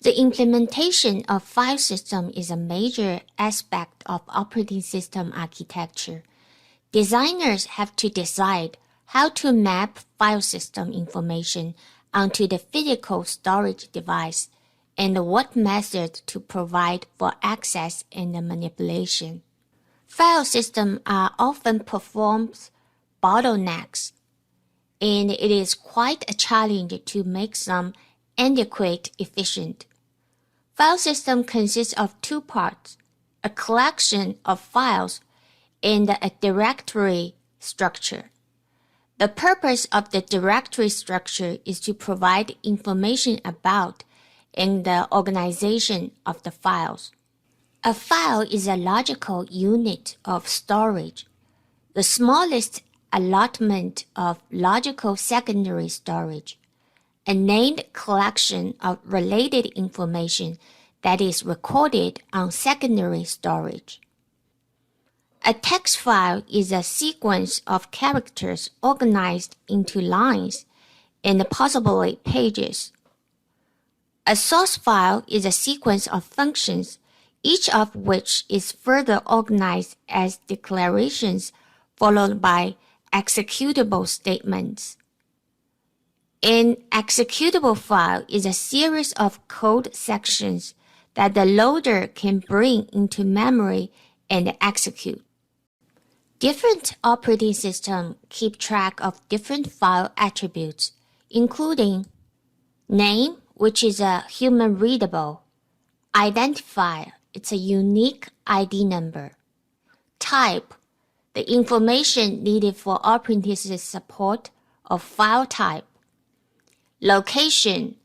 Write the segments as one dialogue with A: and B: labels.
A: The implementation of file system is a major aspect of operating system architecture. Designers have to decide how to map file system information onto the physical storage device and what methods to provide for access and manipulation. File systems are often performed bottlenecks, and it is quite a challenge to make them adequate efficient. File system consists of two parts, a collection of files and a directory structure. The purpose of the directory structure is to provide information about and the organization of the files. A file is a logical unit of storage, the smallest allotment of logical secondary storage, a named collection of related information that is recorded on secondary storage. A text file is a sequence of characters organized into lines and possibly pages. A source file is a sequence of functions, each of which is further organized as declarations followed by executable statements. An executable file is a series of code sections that the loader can bring into memory and execute. Different operating systems keep track of different file attributes, including name, which is a human readable, identifier, it's a unique ID number, type, the information needed for operating system support of file type, location,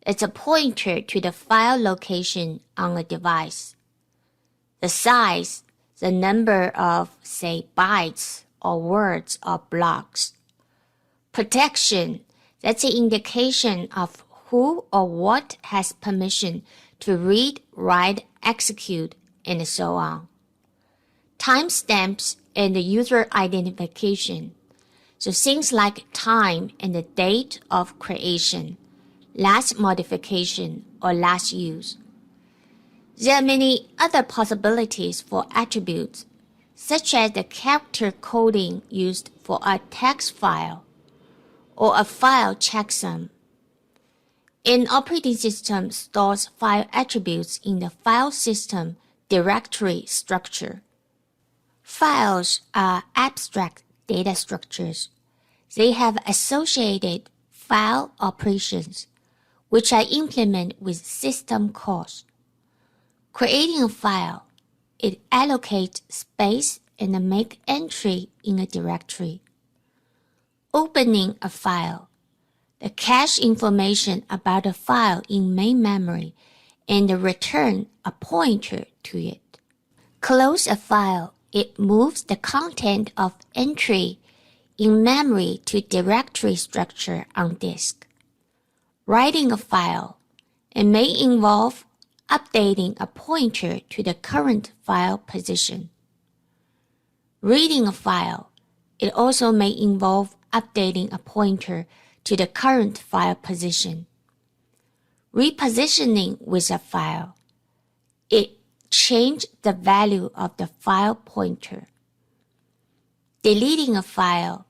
A: it's a pointer to the file location on a device, the size, the number of, say, bytes or words or blocks. Protection, that's an indication of who or what has permission to read, write, execute, and so on. Timestamps and the user identification, so things like time and the date of creation, last modification, or last use. There are many other possibilities for attributes, such as the character coding used for a text file or a file checksum. An operating system stores file attributes in the file system directory structure. Files are abstract data structures. They have associated file operations, which are implemented with system calls. Creating a file, it allocates space and makes entry in a directory. Opening a file, the cache information about a file in main memory and return a pointer to it. Close a file, it moves the content of entry in memory to directory structure on disk. Writing a file, it may involve updating a pointer to the current file position. Reading a file, it also may involve updating a pointer to the current file position. Repositioning with a file, it changes the value of the file pointer. Deleting a file,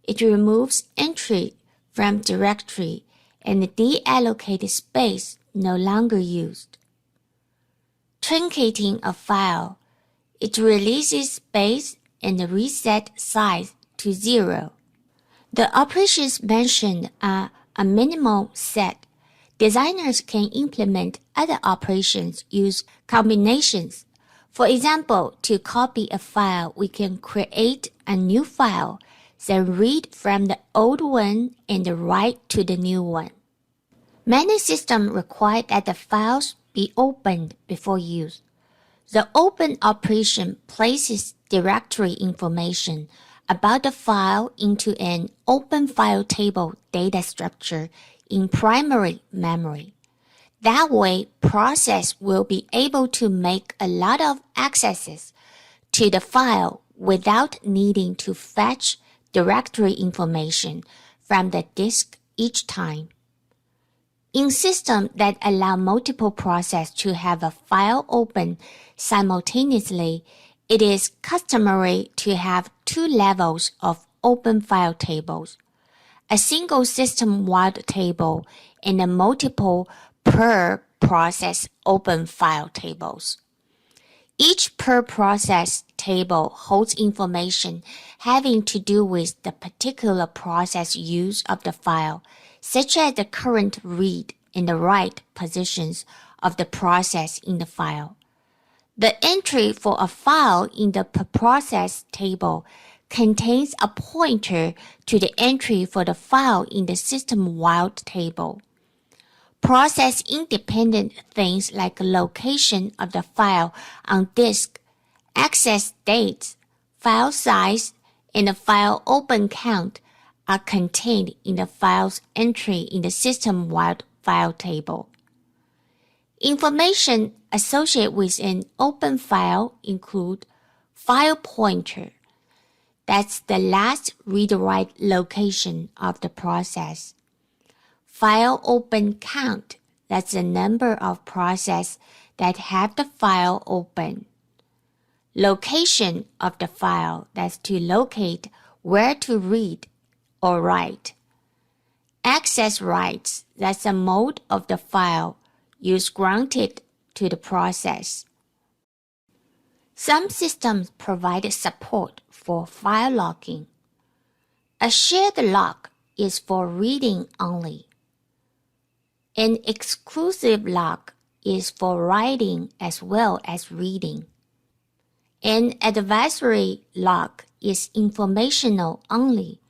A: it removes entry from directory and deallocated space no longer used. Truncating a file, it releases space and reset size to 0. The operations mentioned are a minimal set. Designers can implement other operations using combinations. For example, to copy a file, we can create a new file, then read from the old one and write to the new one. Many systems require that the files be opened before use. The open operation places directory information about the file into an open file table data structure in primary memory. That way, process will be able to make a lot of accesses to the file without needing to fetch directory information from the disk each time. In systems that allow multiple processes to have a file open simultaneously, it is customary to have two levels of open file tables, a single system-wide table and a multiple per process open file tables. Each per process table holds information having to do with the particular process use of the file, such as the current read and the write positions of the process in the file. The entry for a file in the per process table contains a pointer to the entry for the file in the system-wide table. Process-independent things like location of the file on disk, access dates, file size, and the file open count are contained in the file's entry in the system-wide file table. Information associated with an open file include file pointer. That's the last read-write location of the process. File open count. That's the number of processes that have the file open. Location of the file. That's to locate where to read or write. Access rights. That's the mode of the file use granted to the process. Some systems provide support for file locking. A shared lock is for reading only. An exclusive lock is for writing as well as reading. An advisory lock is informational only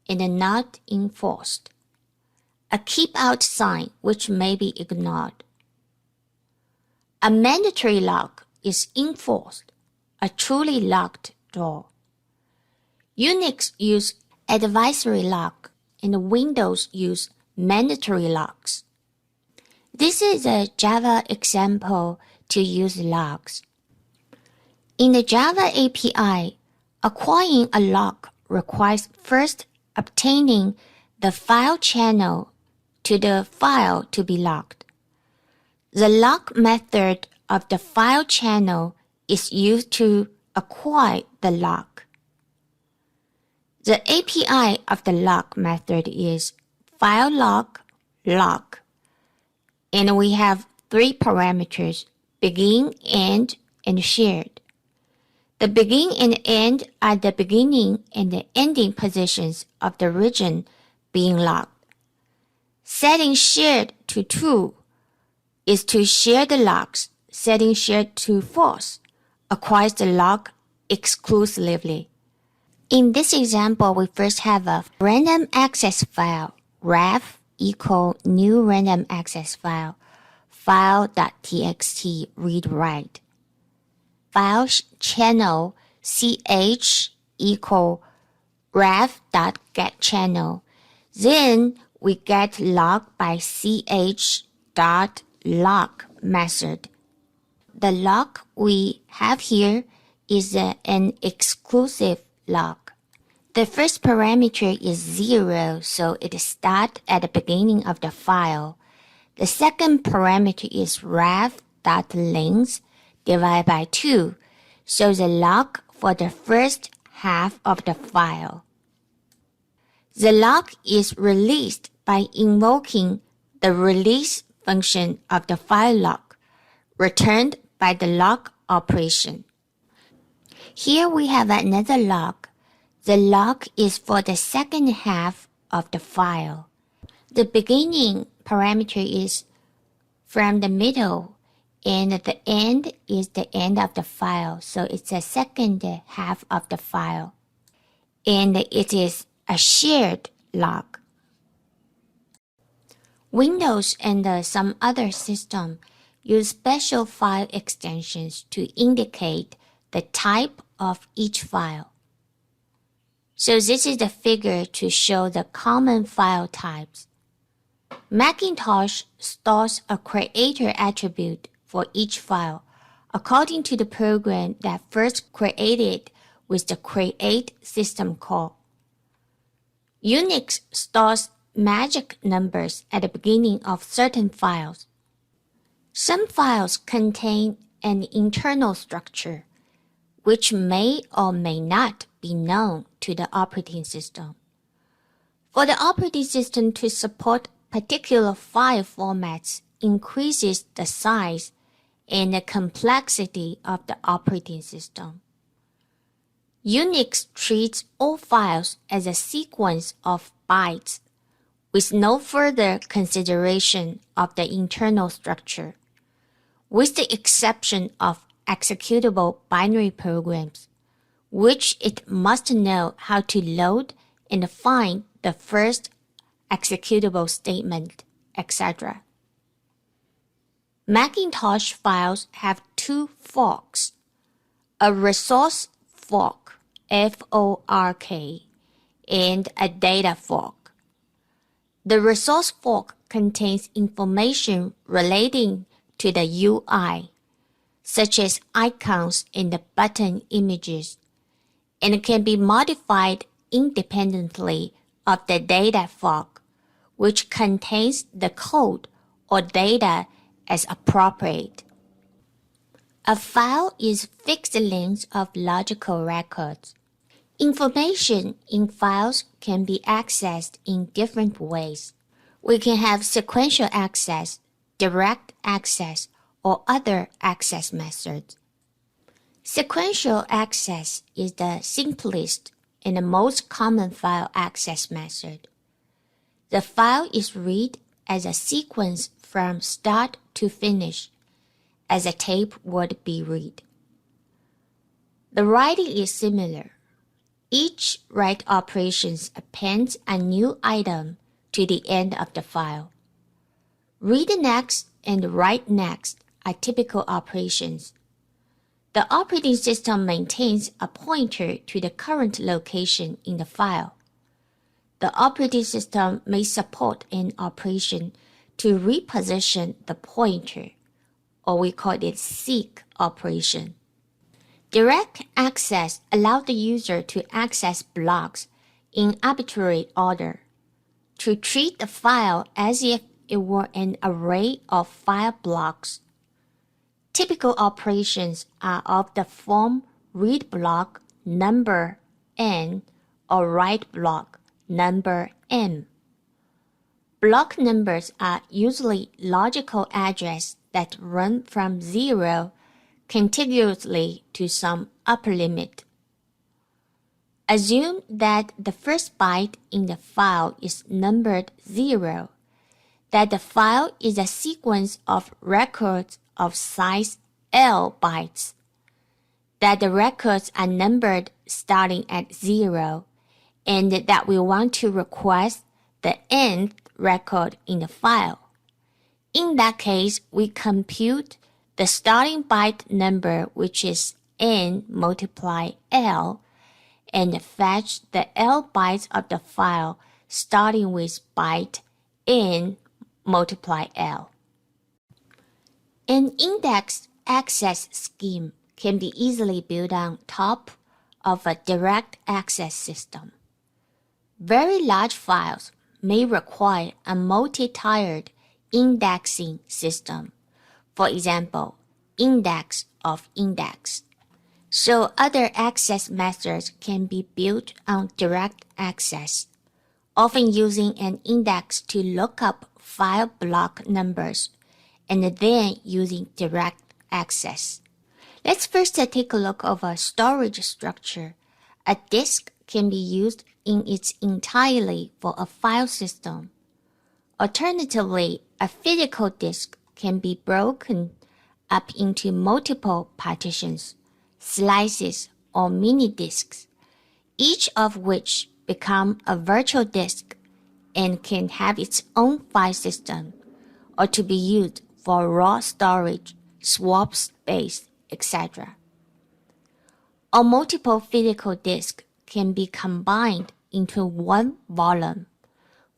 A: and not enforced. A keep-out sign which may be ignored. A mandatory lock is enforced, a truly locked door. Unix use advisory lock and Windows use mandatory locks. This is a Java example to use locks. In the Java API, acquiring a lock requires first obtaining the file channel to the file to be locked. The lock method of the file channel is used to acquire the lock. The API of the lock method is file lock, lock, and we have three parameters, begin, end, and shared. The begin and end are the beginning and the ending positions of the region being locked. Setting shared to true is to share the locks. Setting shared to false acquires the lock exclusively. In this example, we first have a random access file, ref equal new random access file, file.txt read write. File channel ch equal ref.getChannel. Then we get lock by ch.lock method. The lock we have here is an exclusive lock. The first parameter is 0, so it starts at the beginning of the file. The second parameter is ref.length divided by 2, so the lock for the first half of the file. The lock is released by invoking the release function of the file lock, returned by the lock operation. Here we have another lock. The lock is for the second half of the file. The beginning parameter is from the middle, and the end is the end of the file, so it's the second half of the file. And it is a shared lock. Windows and some other systems use special file extensions to indicate the type of each file. So this is the figure to show the common file types. Macintosh stores a creator attribute for each file according to the program that first created with the create system call. Unix stores magic numbers at the beginning of certain files. Some files contain an internal structure, which may or may not be known to the operating system. For the operating system to support particular file formats increases the size and the complexity of the operating system. Unix treats all files as a sequence of bytes with no further consideration of the internal structure, with the exception of executable binary programs, which it must know how to load and find the first executable statement, etc. Macintosh files have two forks, a resource fork, F-O-R-K, and a data fork. The resource fork contains information relating to the UI, such as icons and the button images, and can be modified independently of the data fork, which contains the code or data as appropriate. A file is fixed length of logical records. Information in files can be accessed in different ways. We can have sequential access, direct access, or other access methods. Sequential access is the simplest and the most common file access method. The file is read as a sequence from start to finish, as a tape would be read. The writing is similar. Each write operation appends a new item to the end of the file. Read next and write next are typical operations. The operating system maintains a pointer to the current location in the file. The operating system may support an operation to reposition the pointer, or we call it seek operation. Direct access allows the user to access blocks in arbitrary order, to treat the file as if it were an array of file blocks. Typical operations are of the form read block number n or write block number m. Block numbers are usually logical addresses that run from 0 contiguously to some upper limit. Assume that the first byte in the file is numbered 0, that the file is a sequence of records of size L bytes, that the records are numbered starting at 0, and that we want to request the nth record in the file. In that case, we compute the starting byte number, which is n multiply L, and fetch the L bytes of the file starting with byte n multiply L. An index access scheme can be easily built on top of a direct access system. Very large files may require a multi-tiered indexing system, for example, index of index. So other access methods can be built on direct access, often using an index to look up file block numbers, and then using direct access. Let's first take a look at a storage structure. A disk can be used in its entirety for a file system. Alternatively, a physical disk can be broken up into multiple partitions, slices, or mini-disks, each of which become a virtual disk and can have its own file system, or to be used for raw storage, swap space, etc. Or multiple physical disks can be combined into one volume.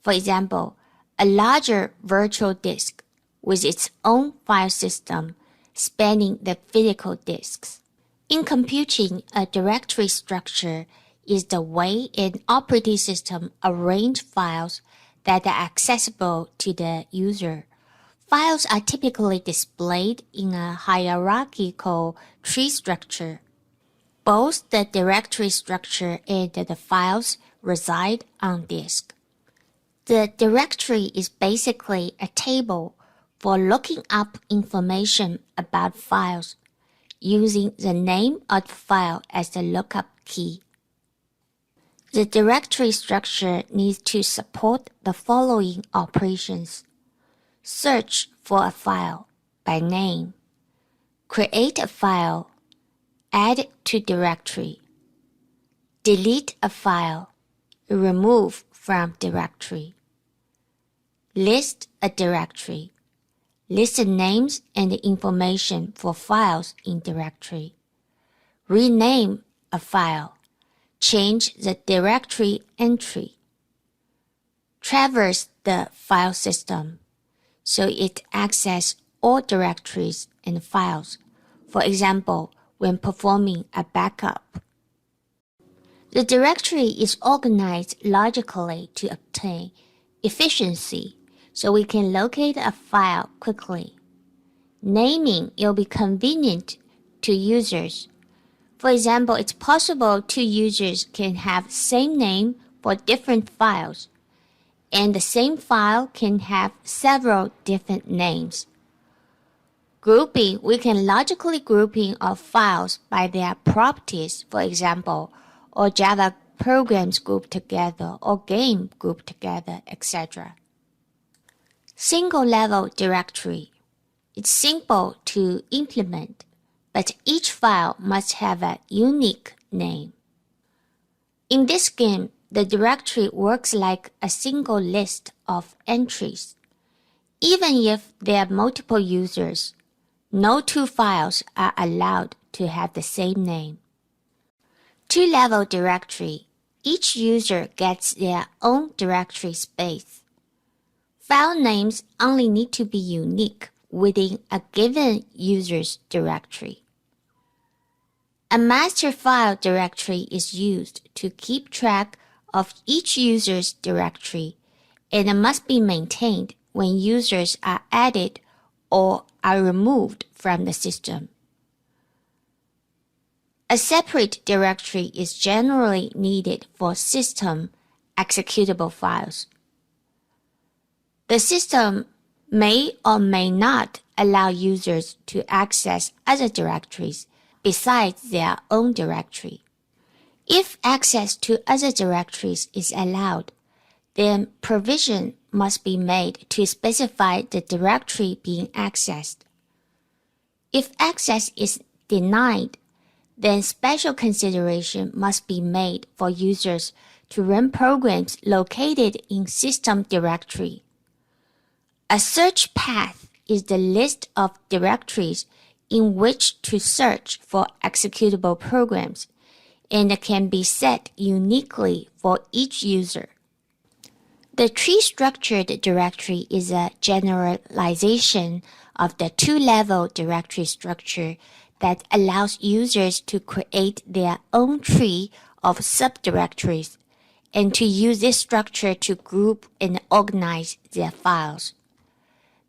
A: For example, a larger virtual disk with its own file system spanning the physical disks. In computing, a directory structure is the way an operating system arranges files that are accessible to the user. Files are typically displayed in a hierarchical tree structure. Both the directory structure and the files reside on disk. The directory is basically a table for looking up information about files, using the name of the file as the lookup key. The directory structure needs to support the following operations. Search for a file by name. Create a file. Add to directory. Delete a file. Remove from directory. List a directory. List the names and the information for files in directory. Rename a file. Change the directory entry. Traverse the file system so it accesses all directories and files, for example, when performing a backup. The directory is organized logically to obtain efficiency, so we can locate a file quickly. Naming will be convenient to users. For example, it's possible two users can have same name for different files, and the same file can have several different names. Grouping, we can logically grouping of files by their properties, for example, or Java programs grouped together or game grouped together, etc. Single-level directory. It's simple to implement, but each file must have a unique name. In this scheme, the directory works like a single list of entries. Even if there are multiple users, no two files are allowed to have the same name. Two-level directory. Each user gets their own directory space. File names only need to be unique within a given user's directory. A master file directory is used to keep track of each user's directory, and it must be maintained when users are added or are removed from the system. A separate directory is generally needed for system executable files. The system may or may not allow users to access other directories besides their own directory. If access to other directories is allowed, then provision must be made to specify the directory being accessed. If access is denied, then special consideration must be made for users to run programs located in system directory. A search path is the list of directories in which to search for executable programs, and can be set uniquely for each user. The tree-structured directory is a generalization of the two-level directory structure that allows users to create their own tree of subdirectories and to use this structure to group and organize their files.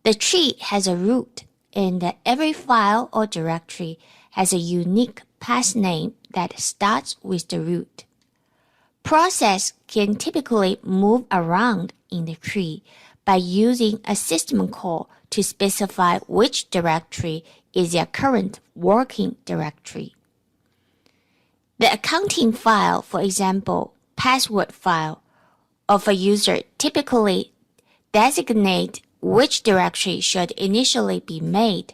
A: The tree has a root, and every file or directory has a unique path name that starts with the root. Process can typically move around in the tree by using a system call to specify which directory is their current working directory. The accounting file, for example, password file of a user typically designate which directory should initially be made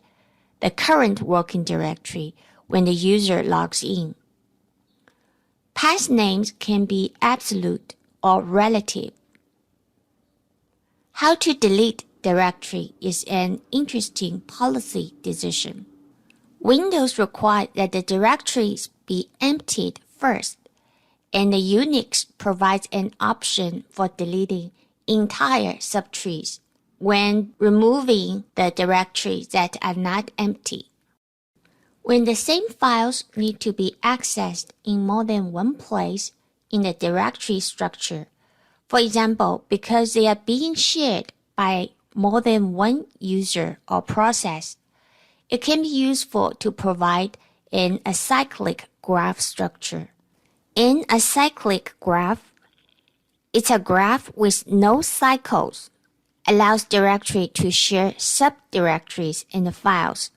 A: the current working directory when the user logs in. Path names can be absolute or relative. How to delete directory is an interesting policy decision. Windows requires that the directories be emptied first, and the Unix provides an option for deleting entire subtrees when removing the directories that are not empty. When the same files need to be accessed in more than one place in the directory structure, For example, because they are being shared by more than one user or process, it can be useful to provide an acyclic graph structure. In a cyclic graph, it's a graph with no cycles, allows directory to share subdirectories in the files.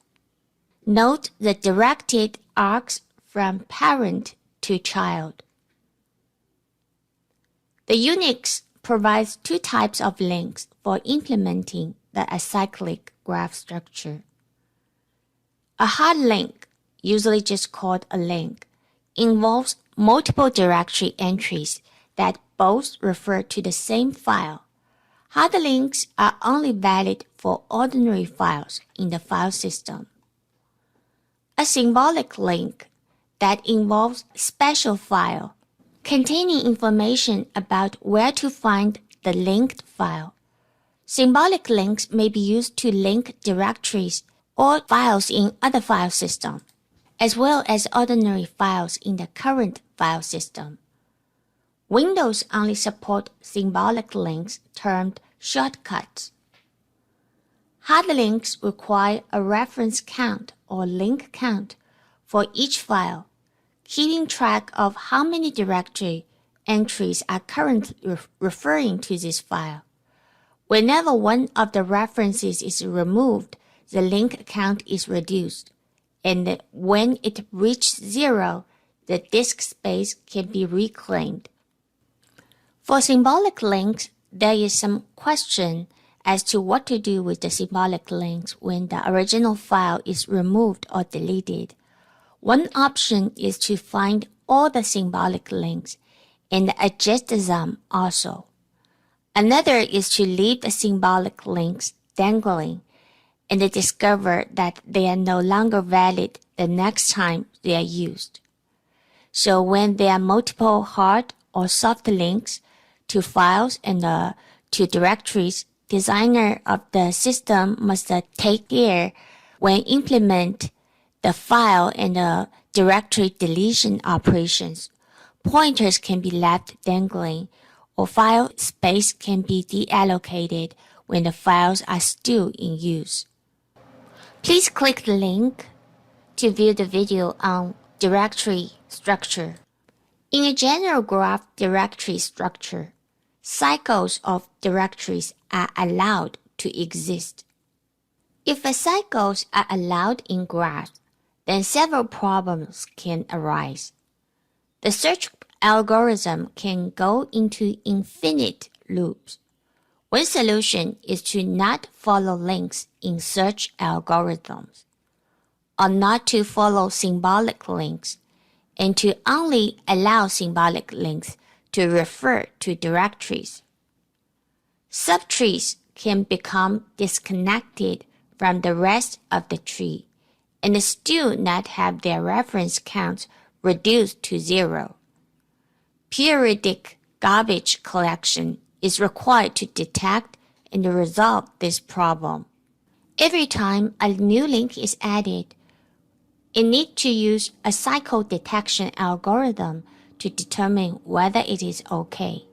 A: Note the directed arcs from parent to child. The Unix provides two types of links for implementing the acyclic graph structure. A hard link, usually just called a link, involves multiple directory entries that both refer to the same file. Hard links are only valid for ordinary files in the file system. A symbolic link that involves special file containing information about where to find the linked file. Symbolic links may be used to link directories or files in other file systems, as well as ordinary files in the current file system. Windows only support symbolic links termed shortcuts. Hard links require a reference count or link count for each file, keeping track of how many directory entries are currently referring to this file. Whenever one of the references is removed, the link count is reduced, and when it reaches 0, the disk space can be reclaimed. For symbolic links, there is some question as to what to do with the symbolic links when the original file is removed or deleted. One option is to find all the symbolic links and adjust them also. Another is to leave the symbolic links dangling and discover that they are no longer valid the next time they are used. So when there are multiple hard or soft links to files and to directories, designer of the system must take care when implement the file and the directory deletion operations. Pointers can be left dangling, or file space can be deallocated when the files are still in use. Please click the link to view the video on directory structure. In a general graph directory structure, cycles of directories are allowed to exist. If the cycles are allowed in graphs, then several problems can arise. The search algorithm can go into infinite loops. One solution is to not follow links in search algorithms, or not to follow symbolic links, and to only allow symbolic links to refer to directories. Subtrees can become disconnected from the rest of the tree and still not have their reference counts reduced to 0. Periodic garbage collection is required to detect and resolve this problem. Every time a new link is added, it needs to use a cycle detection algorithm to determine whether it is okay.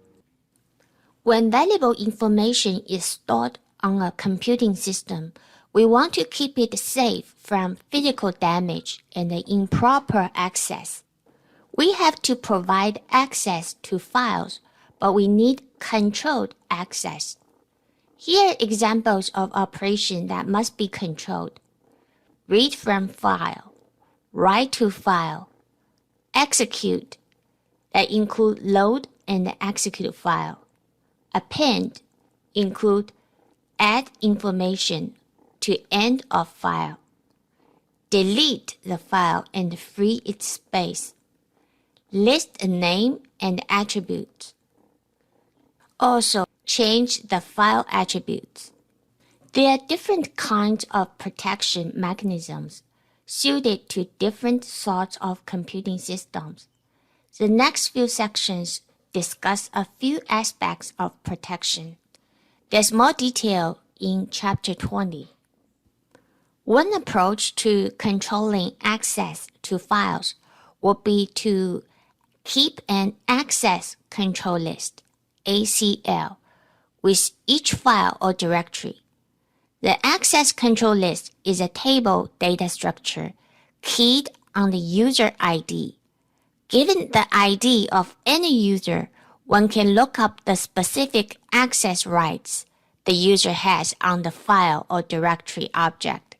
A: When valuable information is stored on a computing system, we want to keep it safe from physical damage and improper access. We have to provide access to files, but we need controlled access. Here are examples of operations that must be controlled. Read from file, write to file, execute, that include load and execute file. Append include add information to end of file. Delete the file and free its space. List a name and attributes. Also, change the file attributes. There are different kinds of protection mechanisms suited to different sorts of computing systems. The next few sections discuss a few aspects of protection. There's more detail in Chapter 20. One approach to controlling access to files would be to keep an access control list. ACL with each file or directory. The access control list is a table data structure keyed on the user ID. Given the ID of any user, one can look up the specific access rights the user has on the file or directory object.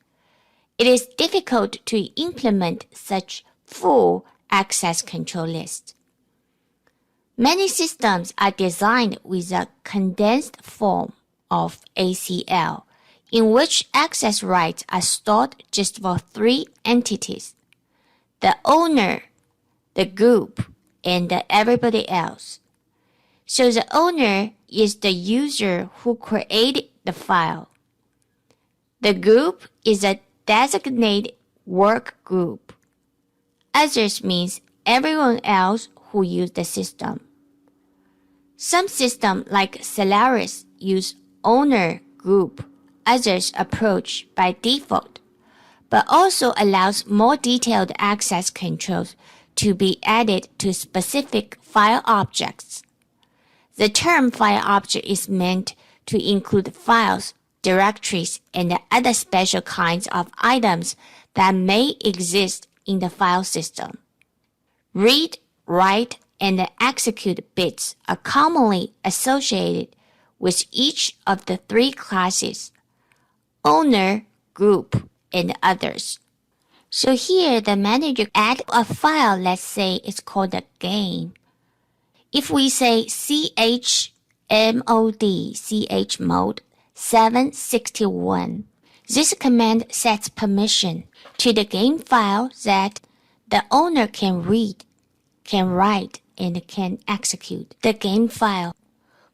A: It is difficult to implement such full access control lists. Many systems are designed with a condensed form of ACL, in which access rights are stored just for three entities: the owner, the group, and everybody else. So the owner is the user who created the file. The group is a designated work group. Others means everyone else who use the system. Some systems like Solaris use owner group, others approach by default, but also allows more detailed access controls to be added to specific file objects. The term file object is meant to include files, directories, and other special kinds of items that may exist in the file system. Read, write, and execute bits are commonly associated with each of the three classes: owner, group, and others. So here the manager add a file, let's say it's called a game. If we say chmod, chmod 761, this command sets permission to the game file that the owner can read, can write, and can execute the game file.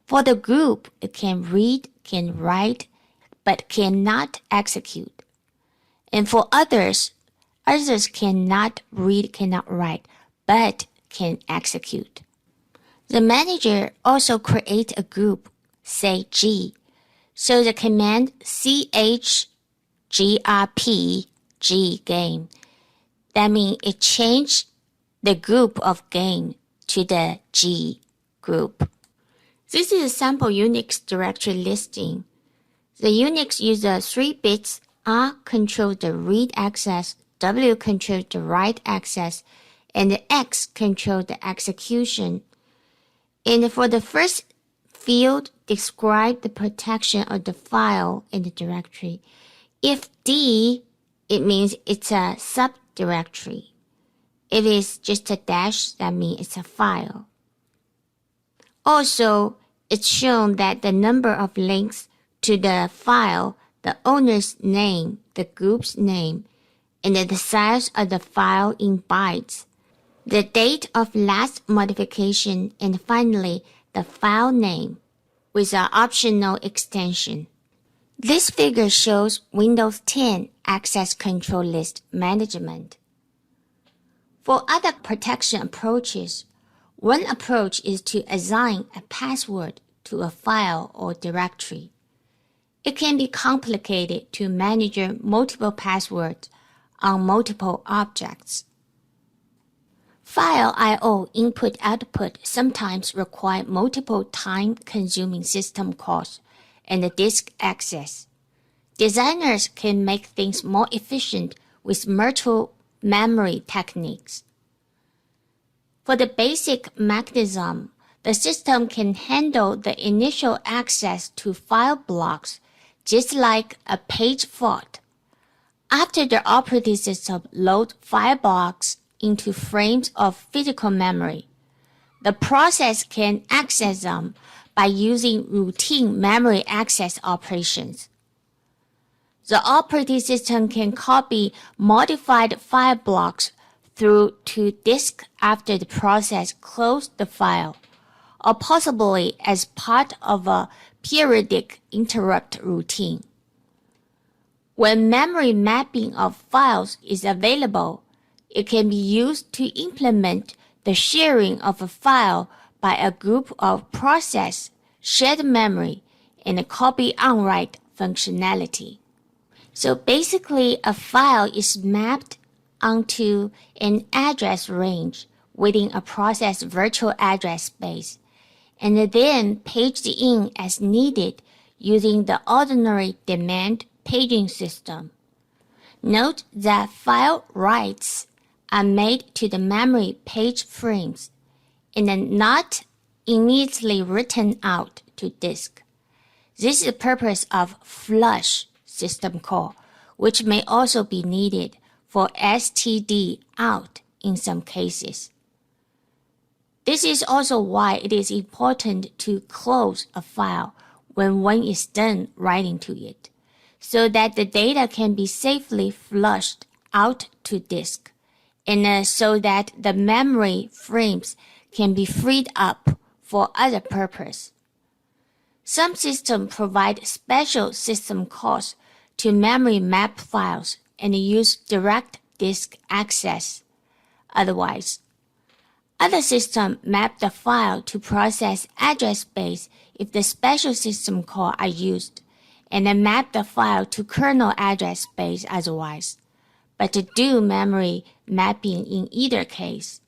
A: For the group, it can read, can write, but cannot execute. And for others cannot read, cannot write, but can execute. The manager also creates a group, say G. So the command chgrp, G game, that means it changed the group of game to the G group. This is a sample Unix directory listing. The Unix user 3 bits. R controls the read access, W controls the write access, and the X controls the execution. And for the first field, describe the protection of the file in the directory. If D, it means it's a subdirectory. If it's just a dash, that means it's a file. Also, it's shown that the number of links to the file, the owner's name, the group's name, and the size of the file in bytes, the date of last modification, and finally, the file name with an optional extension. This figure shows Windows 10 access control list management. For other protection approaches, one approach is to assign a password to a file or directory. It can be complicated to manage multiple passwords on multiple objects. File I/O input-output sometimes require multiple time-consuming system calls and disk access. Designers can make things more efficient with virtual memory techniques. For the basic mechanism, the system can handle the initial access to file blocks just like a page fault. After the operating system loads file blocks into frames of physical memory, the process can access them by using routine memory access operations. The operating system can copy modified file blocks through to disk after the process closed the file, or possibly as part of a periodic interrupt routine. When memory mapping of files is available, it can be used to implement the sharing of a file by a group of process, shared memory, and a copy-on-write functionality. So basically, a file is mapped onto an address range within a process virtual address space, and then paged in as needed using the ordinary demand paging system. Note that file writes are made to the memory page frames and are not immediately written out to disk. This is the purpose of flush system call, which may also be needed for STD out in some cases. This is also why it is important to close a file when one is done writing to it, so that the data can be safely flushed out to disk, and so that the memory frames can be freed up for other purpose. Some systems provide special system calls to memory map files and use direct disk access. Other systems map the file to process address space if the special system calls are used, and then map the file to kernel address space otherwise, but to do memory mapping in either case.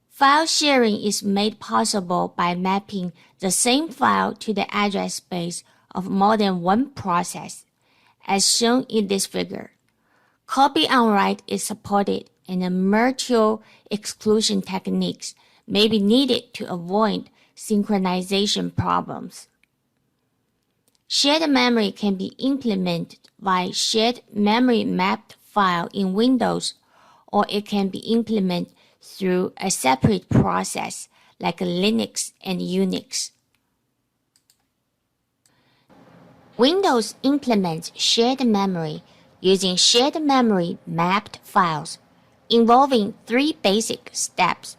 A: File sharing is made possible by mapping the same file to the address space of more than one process, as shown in this figure. Copy on write is supported, and mutual exclusion techniques may be needed to avoid synchronization problems. Shared memory can be implemented by shared memory mapped file in Windows, or it can be implemented through a separate process like Linux and Unix. Windows implements shared memory using shared memory mapped files, involving 3 basic steps.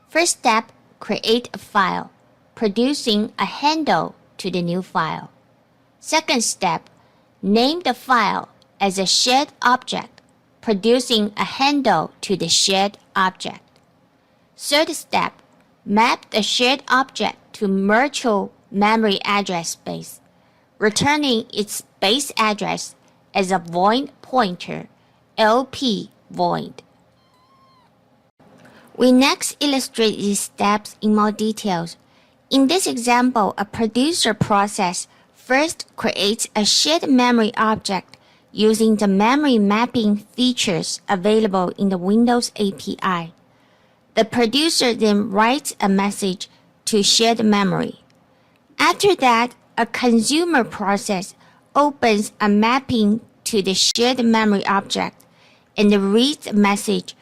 A: First step, create a file, producing a handle to the new file. Second step, name the file as a shared object, producing a handle to the shared object. Third step, map the shared object to virtual memory address space, returning its base address as a void pointer, LP void. We next illustrate these steps in more details. In this example, a producer process first creates a shared memory object using the memory mapping features available in the Windows API. The producer then writes a message to shared memory. After that, a consumer process opens a mapping to the shared memory object and reads a message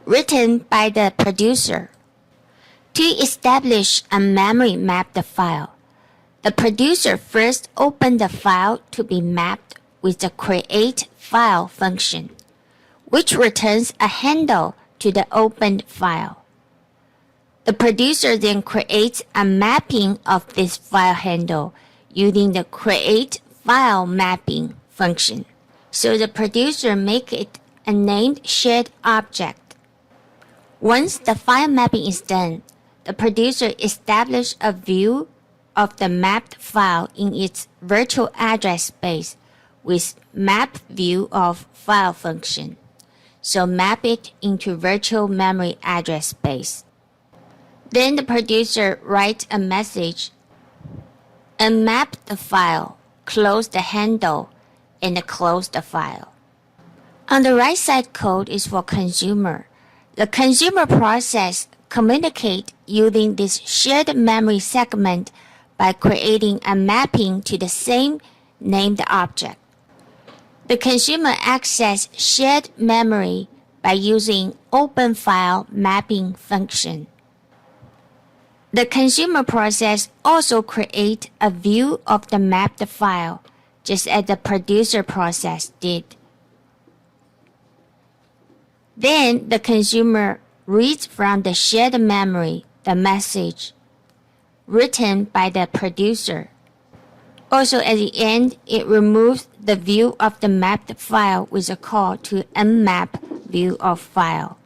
A: written by the producer. To establish a memory mapped file, the producer first opens the file to be mapped with the create file function, which returns a handle to the opened file. The producer then creates a mapping of this file handle using the create file mapping function. So the producer makes it a named shared object. Once the file mapping is done, the producer establishes a view of the mapped file in its virtual address space with map view of file function. So map it into virtual memory address space. Then the producer writes a message, unmap the file, close the handle, and close the file. On the right side code is for consumer. The consumer process communicates using this shared memory segment by creating a mapping to the same named object. The consumer accesses shared memory by using open file mapping function. The consumer process also creates a view of the mapped file, just as the producer process did. Then the consumer reads from the shared memory the message written by the producer. Also at the end, it removes the view of the mapped file with a call to unmap view of file.